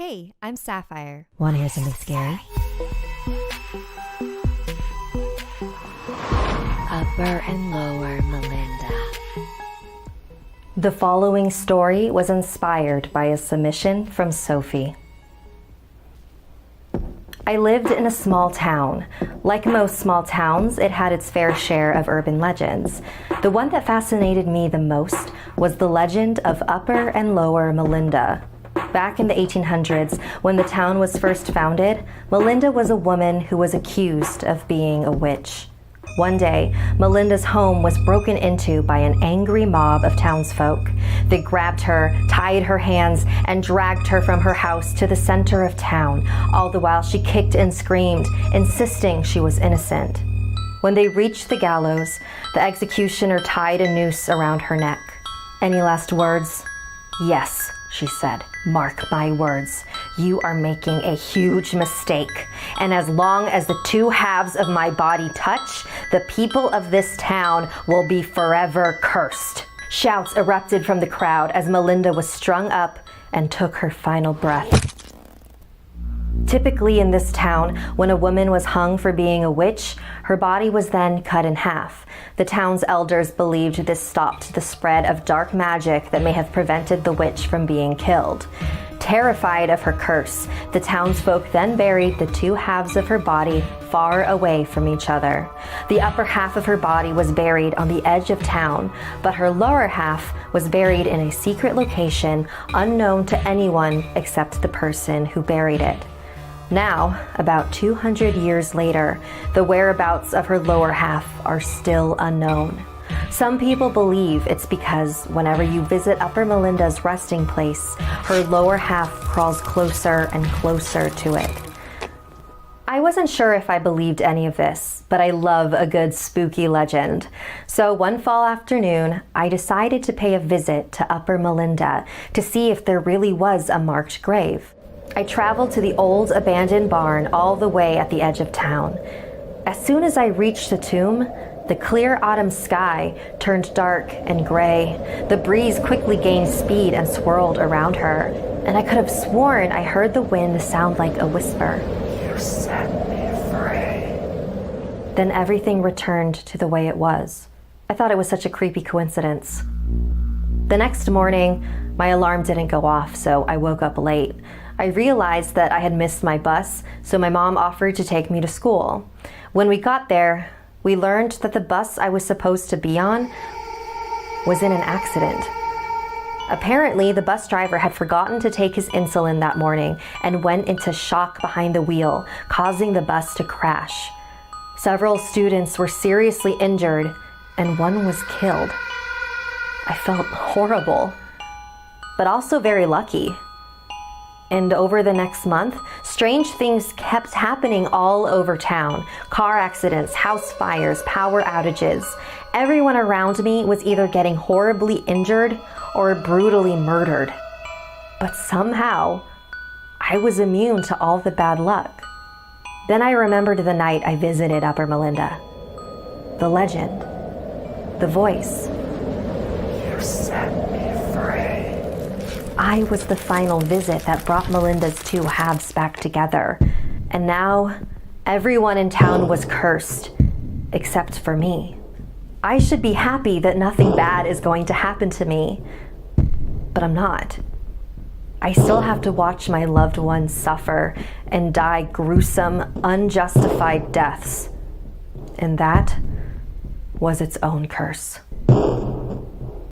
Hey, I'm Sapphire. Want to hear something scary? Upper and lower Melinda. The following story was inspired by a submission from Sophie. I lived in a small town. Like most small towns, it had its fair share of urban legends. The one that fascinated me the most was the legend of Upper and Lower Melinda. Back in the 1800s, when the town was first founded, Melinda was a woman who was accused of being a witch. One day, Melinda's home was broken into by an angry mob of townsfolk. They grabbed her, tied her hands, and dragged her from her house to the center of town, all the while she kicked and screamed, insisting she was innocent. When they reached the gallows, the executioner tied a noose around her neck. Any last words? Yes, she said. Mark my words. You are making a huge mistake. And as long as the two halves of my body touch, the people of this town will be forever cursed. Shouts erupted from the crowd as Melinda was strung up and took her final breath. Typically in this town, when a woman was hung for being a witch, her body was then cut in half. The town's elders believed this stopped the spread of dark magic that may have prevented the witch from being killed. Terrified of her curse, the townsfolk then buried the two halves of her body far away from each other. The upper half of her body was buried on the edge of town, but her lower half was buried in a secret location unknown to anyone except the person who buried it. Now, about 200 years later, the whereabouts of her lower half are still unknown. Some people believe it's because whenever you visit Upper Melinda's resting place, her lower half crawls closer and closer to it. I wasn't sure if I believed any of this, but I love a good spooky legend. So one fall afternoon, I decided to pay a visit to Upper Melinda to see if there really was a marked grave. I traveled to the old abandoned barn all the way at the edge of town. As soon as I reached the tomb, the clear autumn sky turned dark and gray. The breeze quickly gained speed and swirled around her, and I could have sworn I heard the wind sound like a whisper. You set me free. Then everything returned to the way it was. I thought it was such a creepy coincidence. The next morning, my alarm didn't go off, so I woke up late. I realized that I had missed my bus, so my mom offered to take me to school. When we got there, we learned that the bus I was supposed to be on was in an accident. Apparently, the bus driver had forgotten to take his insulin that morning and went into shock behind the wheel, causing the bus to crash. Several students were seriously injured, and one was killed. I felt horrible, but also very lucky. And over the next month, strange things kept happening all over town. Car accidents, house fires, power outages. Everyone around me was either getting horribly injured or brutally murdered. But somehow, I was immune to all the bad luck. Then I remembered the night I visited Upper Melinda. The legend. The voice. You set me free. I was the final visit that brought Melinda's two halves back together. And now, everyone in town was cursed, except for me. I should be happy that nothing bad is going to happen to me, but I'm not. I still have to watch my loved ones suffer and die gruesome, unjustified deaths. And that was its own curse.